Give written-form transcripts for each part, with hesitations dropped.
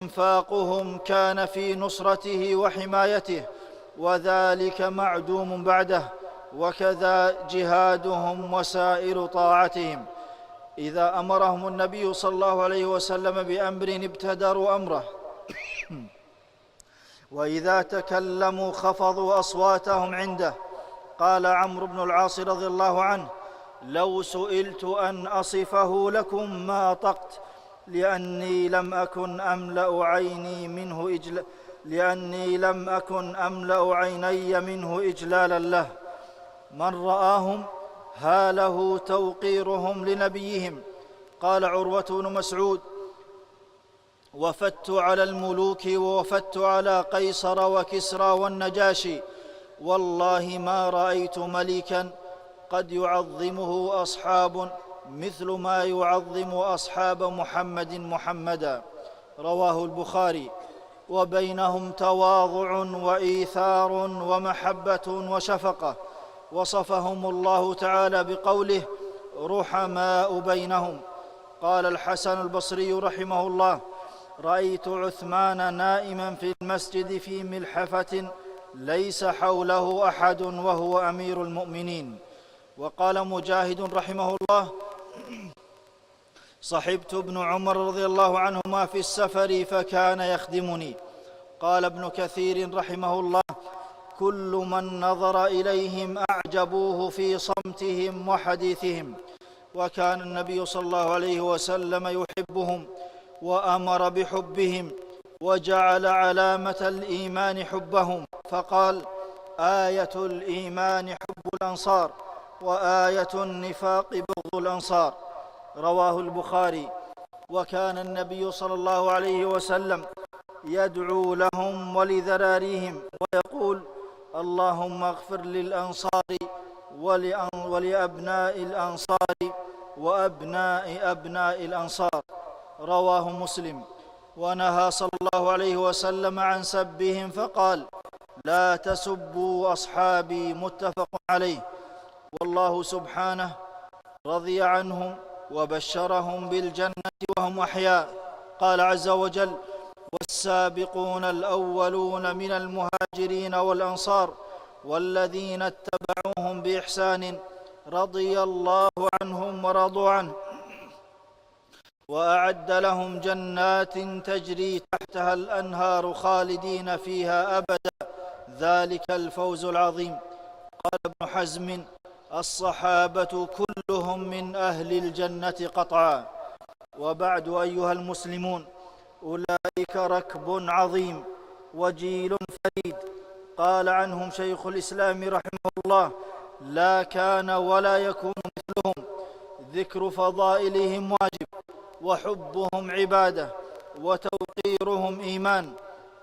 إنفاقهم كان في نصرته وحمايته، وذلك معدوم بعده، وكذا جهادهم وسائر طاعتهم. إذا أمرهم النبي صلى الله عليه وسلم بأمر ابتدروا أمره، وإذا تكلموا خفضوا أصواتهم عنده. قال عمرو بن العاص رضي الله عنه: لو سئلت أن أصفه لكم ما أطقت، لأني لم أكن أملأ عيني منه إجلالا له. من رآهم هاله توقيرهم لنبيهم. قال عروة بن مسعود: وفدت على الملوك ووفدت على قيصر وكسرى والنجاشي، والله ما رأيت ملكا قد يعظمه أصحاب مثل ما يعظم أصحاب محمد محمدا. رواه البخاري. وبينهم تواضع وإيثار ومحبة وشفقة، وصفهم الله تعالى بقوله: رحماء بينهم. قال الحسن البصري رحمه الله: رأيت عثمان نائما في المسجد في ملحفة ليس حوله أحد وهو أمير المؤمنين. وقال مجاهد رحمه الله: صحبت ابن عمر رضي الله عنهما في السفر فكان يخدمني. قال ابن كثير رحمه الله: كل من نظر إليهم أعجبوه في صمتهم وحديثهم. وكان النبي صلى الله عليه وسلم يحبهم وأمر بحبهم، وجعل علامة الإيمان حبهم، فقال: آية الإيمان حب الأنصار، وآية النفاق بغض الأنصار. رواه البخاري. وكان النبي صلى الله عليه وسلم يدعو لهم ولذراريهم ويقول: اللهم اغفر للأنصار ولأبناء الأنصار وأبناء أبناء الأنصار. رواه مسلم. ونهى صلى الله عليه وسلم عن سبهم فقال: لا تسبوا أصحابي. متفق عليه. والله سبحانه رضي عنهم وبشرهم بالجنة وهم أحياء. قال عز وجل: والسابقون الأولون من المهاجرين والأنصار والذين اتبعوهم بإحسان رضي الله عنهم ورضوا عنه، وأعد لهم جنات تجري تحتها الأنهار خالدين فيها أبدا، ذلك الفوز العظيم. قال ابن حزم: الصحابة كلهم من أهل الجنة قطعا. وبعد أيها المسلمون، أولئك ركب عظيم وجيل فريد قال عنهم شيخ الإسلام رحمه الله: لا كان ولا يكون مثلهم. ذكر فضائلهم واجب، وحبهم عبادة، وتوقيرهم إيمان.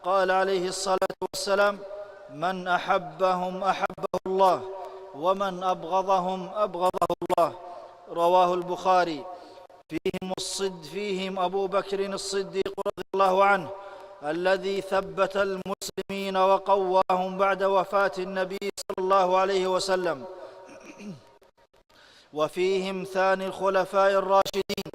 قال عليه الصلاة والسلام: من أحبهم أحبه الله، ومن أبغضهم أبغضه الله. رواه البخاري. فيهم أبو بكر الصديق رضي الله عنه الذي ثبت المسلمين وقواهم بعد وفاة النبي صلى الله عليه وسلم. وفيهم ثاني الخلفاء الراشدين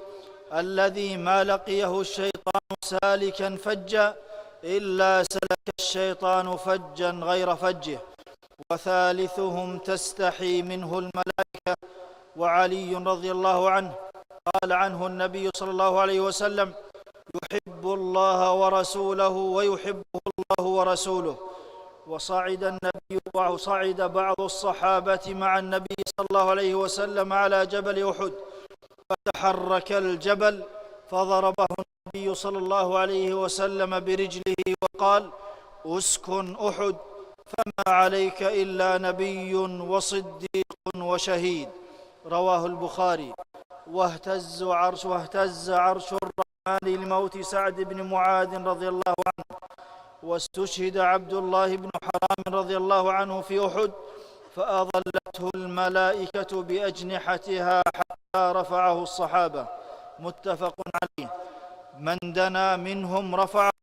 الذي ما لقيه الشيطان سالكا فجا إلا سلك الشيطان فجا غير فجه. وثالثهم تستحي منه الملائكة، وعلي رضي الله عنه قال عنه النبي صلى الله عليه وسلم: يحب الله ورسوله ويحبه الله ورسوله. وصعد بعض الصحابة مع النبي صلى الله عليه وسلم على جبل أحد، فتحرك الجبل فضربه النبي صلى الله عليه وسلم برجله وقال: اسكن أحد، فما عليك إلا نبي وصديق وشهيد. رواه البخاري. واهتز عرش الرحمن لموت سعد بن معاذ رضي الله عنه. واستشهد عبد الله بن حرام رضي الله عنه في أحد، فأظلته الملائكة بأجنحتها حتى رفعه الصحابة. متفق عليه. من دنا منهم رفعه